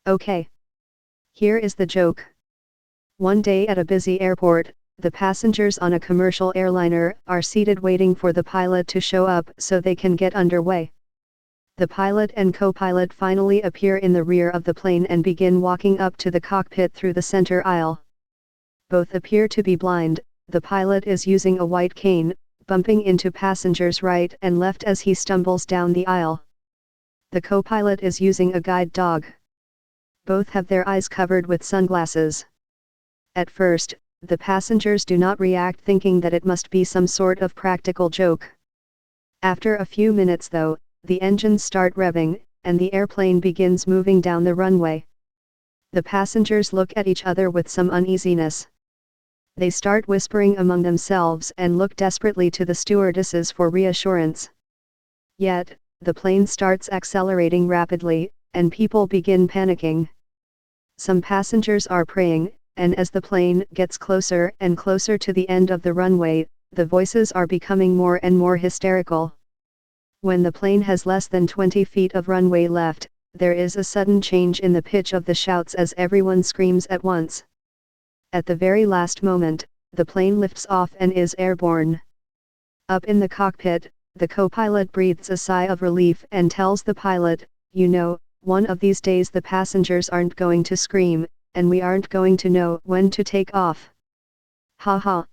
Okay. Here is the joke. One day at a busy airport, the passengers on a commercial airliner are seated waiting for the pilot to show up so they can get underway. The pilot and co-pilot finally appear in the rear of the plane and begin walking up to the cockpit through the center aisle. Both appear to be blind. The pilot is using a white cane, bumping into passengers right and left as he stumbles down the aisle. The co-pilot is using a guide dog. Both have their eyes covered with sunglasses. At first, the passengers do not react, thinking that it must be some sort of practical joke. After a few minutes though, the engines start revving, and the airplane begins moving down the runway. The passengers look at each other with some uneasiness. They start whispering among themselves and look desperately to the stewardesses for reassurance. Yet, the plane starts accelerating rapidly, and people begin panicking. Some passengers are praying, and as the plane gets closer and closer to the end of the runway, the voices are becoming more and more hysterical. When the plane has less than 20 feet of runway left, there is a sudden change in the pitch of the shouts as everyone screams at once. At the very last moment, the plane lifts off and is airborne. Up in the cockpit, the co-pilot breathes a sigh of relief and tells the pilot, "You know, one of these days the passengers aren't going to scream, and we aren't going to know when to take off." Ha ha.